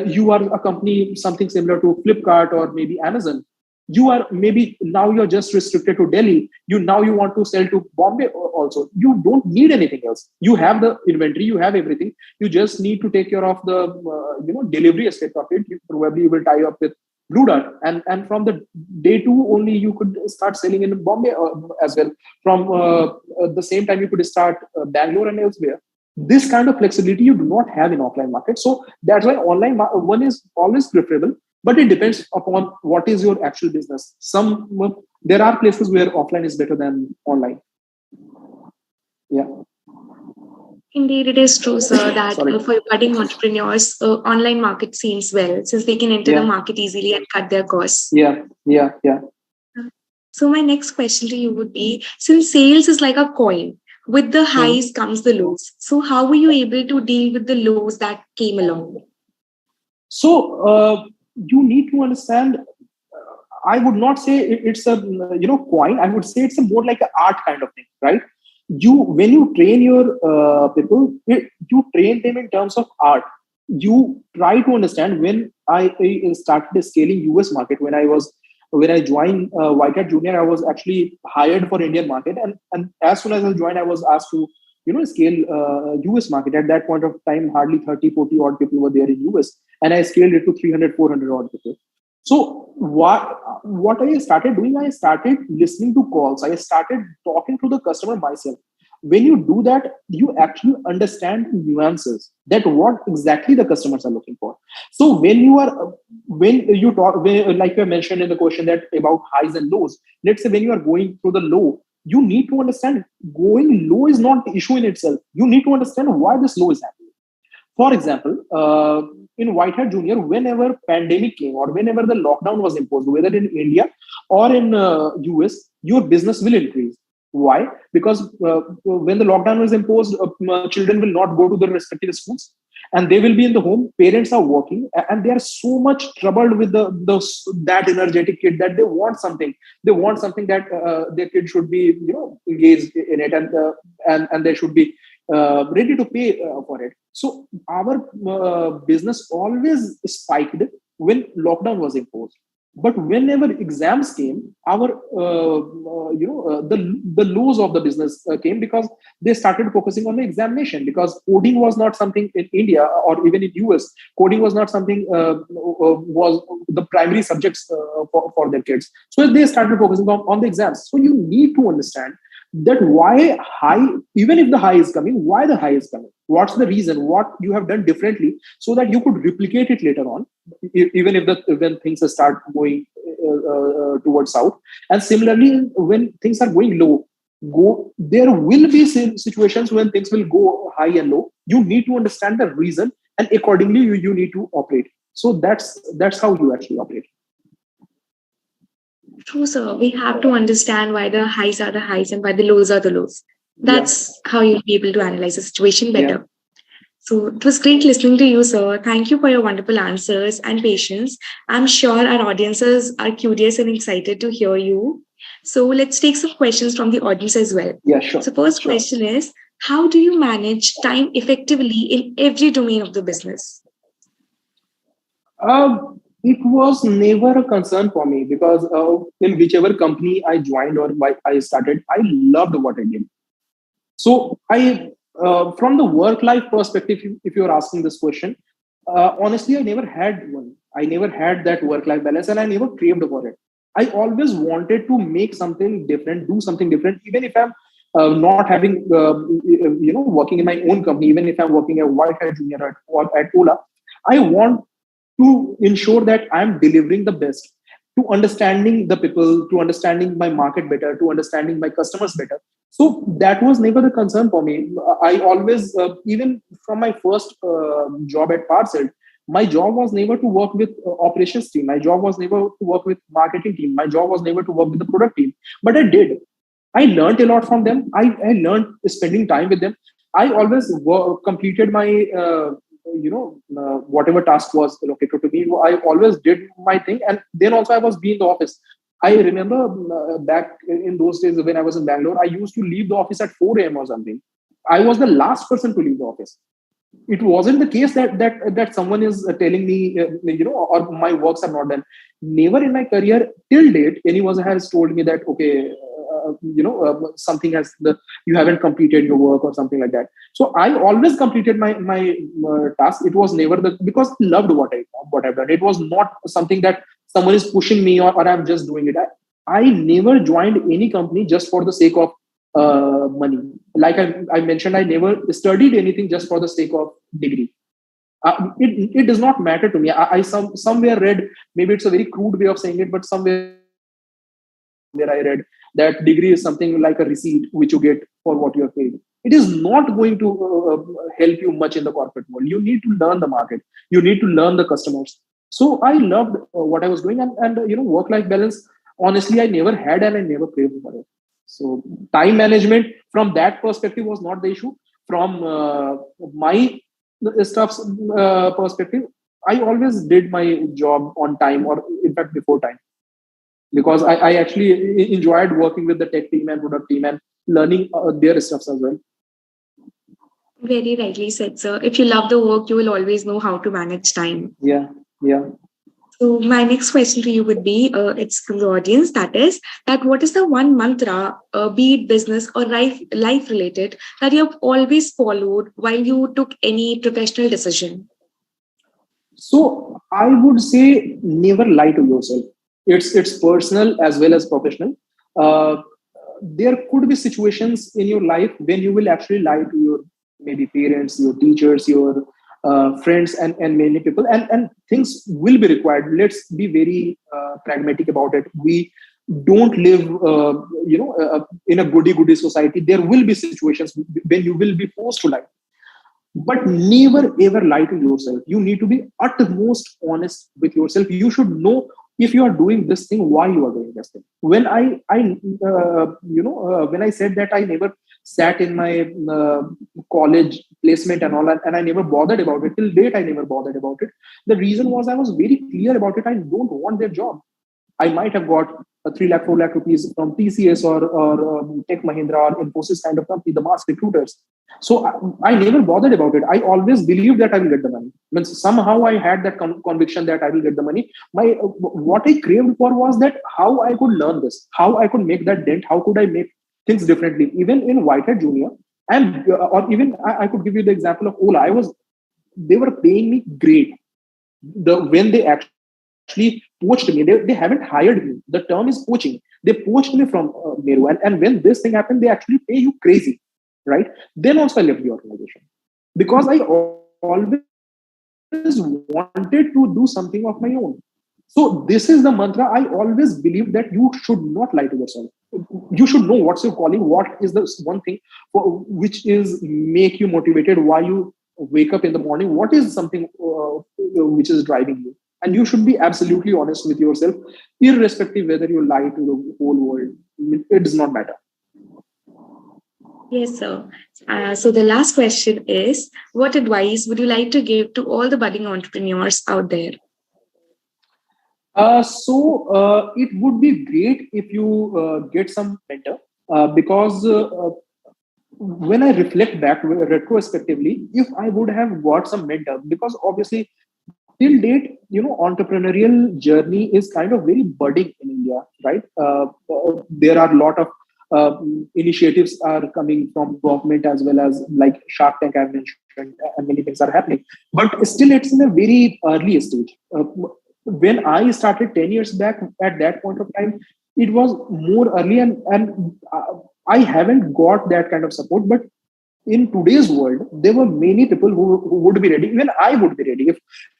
you are a company, something similar to Flipkart or maybe Amazon. You are maybe now you're just restricted to Delhi. You want to sell to Bombay also. You don't need anything else. You have the inventory, you have everything. You just need to take care of the delivery aspect of it. You probably will tie up with Blue Dart, and from the day two only you could start selling in Bombay as well. From the same time you could start Bangalore and elsewhere. This kind of flexibility you do not have in offline market. So that's why online one is always preferable, but it depends upon what is your actual business. There are places where offline is better than online. Yeah. Indeed, it is true, sir, that Sorry. for budding entrepreneurs, online market seems well since they can enter the Yeah. market easily and cut their costs. Yeah. So, my next question to you would be: since sales is like a coin, with the Mhm. highs comes the lows. So, how were you able to deal with the lows that came along? So you need to understand. I would not say it's a coin. I would say it's a more like an art kind of thing, right? When you train your people, you train them in terms of art. You try to understand. When I started scaling US market, when I joined White Hat Junior, I was actually hired for Indian market, and as soon as I joined, I was asked to scale US market. At that point of time, hardly 30, 40 odd people were there in US, and I scaled it to 300, 400 odd people. So what I started doing, I started listening to calls. I started talking to the customer myself. When you do that, you actually understand nuances, that what exactly the customers are looking for. So when you talk, like I mentioned in the question that about highs and lows, let's say when you are going through the low, you need to understand going low is not the issue in itself. You need to understand why this low is happening. For example, in White Hat Junior, whenever pandemic came or whenever the lockdown was imposed, whether in India or in US, your business will increase. Why? Because when the lockdown was imposed, children will not go to their respective schools, and they will be in the home. Parents are working, and they are so much troubled with that energetic kid that they want something. They want something that their kid should be engaged in it, and they should be ready to pay for it. So our business always spiked when lockdown was imposed. But whenever exams came, our the lows of the business came, because they started focusing on the examination, because coding was not something in India or even in US. Coding was not something was the primary subjects for their kids. So they started focusing on the exams. So you need to understand that why high, even if the high is coming, why the high is coming, what's the reason, what you have done differently, so that you could replicate it later on, even if when things start going towards south. And similarly, when things are going low, there will be situations when things will go high and low. You need to understand the reason, and accordingly you need to operate. So that's how you actually operate. True, sir. We have to understand why the highs are the highs and why the lows are the lows. Yeah, That's how you'll be able to analyze the situation yeah. better. So it was great listening to you, sir. Thank you for your wonderful answers and patience. I'm sure our audiences are curious and excited to hear you. So let's take some questions from the audience as well. Yeah, sure, So first sure. question is, how do you manage time effectively in every domain of the business? It was never a concern for me, because in whichever company I joined or why I started, I loved what I did. So from the work-life perspective, if you're asking this question, honestly, I never had one. I never had that work-life balance, and I never craved for it. I always wanted to make something different, do something different, even if I'm not having, working in my own company, even if I'm working at White Hat Junior or at Ola. I want to ensure that I'm delivering the best, to understanding the people, to understanding my market better, to understanding my customers better. So that was never a concern for me. I always, even from my first job at Parcel, my job was never to work with operations team. My job was never to work with marketing team. My job was never to work with the product team. But I did. I learned a lot from them. I learned spending time with them. I always completed my, whatever task was allocated to me. I always did my thing. And then also I was be in the office. I remember back in those days when I was in Bangalore, I used to leave the office at 4 a.m. or something. I was the last person to leave the office. It wasn't the case that someone is telling me, or my works are not done. Never in my career till date anyone has told me that, okay, something has you haven't completed your work or something like that. So I always completed my task. It was never because I loved what I've done. It was not something that someone is pushing me, or I'm just doing it. I never joined any company just for the sake of money. Like I mentioned, I never studied anything just for the sake of degree. It does not matter to me. I somewhere read, maybe it's a very crude way of saying it, but somewhere where I read that degree is something like a receipt which you get for what you have paid. It is not going to help you much in the corporate world. You need to learn the market. You need to learn the customers. So I loved what I was doing, and work life balance. Honestly, I never had, and I never craved for it. So time management from that perspective was not the issue. From my stuff's perspective, I always did my job on time, or in fact before time, because I actually enjoyed working with the tech team and product team and learning their stuffs as well. Very rightly said, sir. If you love the work, you will always know how to manage time. Yeah, yeah. So my next question to you would be, it's from the audience, that is, that what is the one mantra, be it business or life related, that you have always followed while you took any professional decision? So I would say never lie to yourself. It's personal as well as professional. Uh, there could be situations in your life when you will actually lie to your maybe parents, your teachers, your friends, and many people, and things will be required. Let's be very pragmatic about it. We don't live, in a goody goody society. There will be situations when you will be forced to lie, but never ever lie to yourself. You need to be utmost honest with yourself. You should know if you are doing this thing, why you are doing this thing. When when I said that I never sat in my college placement and all, and I never bothered about it till date, I never bothered about it. The reason was I was very clear about it. I don't want their job. I might have got 3 lakh, 4 lakh rupees from TCS or Tech Mahindra or Infosys kind of company, the mass recruiters. So I never bothered about it. I always believed that I will get the money. Means somehow I had that conviction that I will get the money. What I craved for was that how I could learn this, how I could make that dent, how could I make things differently. Even in Whitehead Junior, and or even I could give you the example of Ola. They were paying me great. When they actually poached me, they haven't hired me. The term is poaching. They poached me from Meru, and when this thing happened, they actually pay you crazy, right? Then also I left the organization because I always wanted to do something of my own. So this is the mantra. I always believe that you should not lie to yourself. You should know what's your calling, what is the one thing which is make you motivated, why you wake up in the morning, what is something which is driving you, and you should be absolutely honest with yourself, irrespective whether you lie to the whole world. It does not matter. Yes, sir. So the last question is, what advice would you like to give to all the budding entrepreneurs out there? It would be great if you get some mentor, because when I reflect back retrospectively, if I would have got some mentor, because obviously till date, entrepreneurial journey is kind of very budding in India, right? There are a lot of initiatives are coming from government as well as like Shark Tank I've mentioned, and many things are happening. But still, it's in a very early stage. When I started 10 years back, at that point of time, it was more early, and I haven't got that kind of support. But in today's world, there were many people who would be ready. Even I would be ready.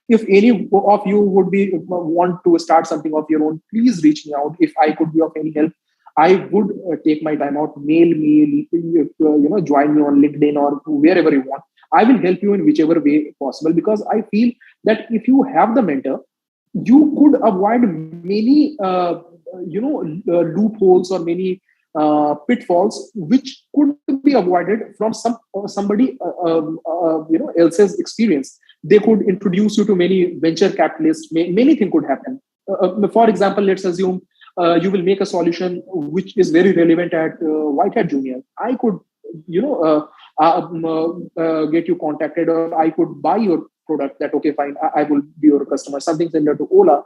If any of you would be want to start something of your own, please reach me out. If I could be of any help, I would take my time out, mail me, join me on LinkedIn or wherever you want. I will help you in whichever way possible, because I feel that if you have the mentor, you could avoid many loopholes or many pitfalls which could be avoided from somebody else's experience. They could introduce you to many venture capitalists. Many things could happen. For example, let's assume you will make a solution which is very relevant at Whitehead Junior. I could get you contacted, or I could buy your product. That okay, fine, I will be your customer. Something similar to Ola.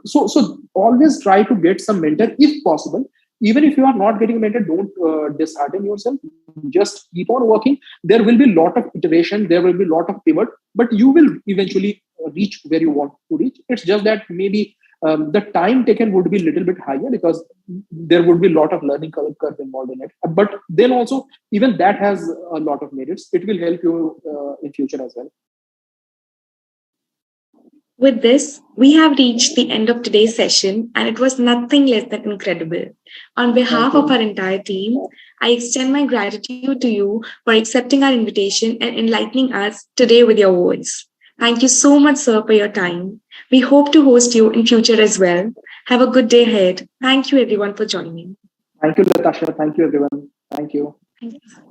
So always try to get some mentor if possible. Even if you are not getting a mentor, don't dishearten yourself. Just keep on working. There will be a lot of iteration. There will be a lot of pivot, but you will eventually reach where you want to reach. It's just that maybe the time taken would be a little bit higher, because there would be a lot of learning curve involved in it. But then also, even that has a lot of merits. It will help you in future as well. With this, we have reached the end of today's session, and it was nothing less than incredible. On behalf of our entire team, I extend my gratitude to you for accepting our invitation and enlightening us today with your words. Thank you so much, sir, for your time. We hope to host you in future as well. Have a good day ahead. Thank you, everyone, for joining. Thank you, Latasha. Thank you, everyone. Thank you. Thank you.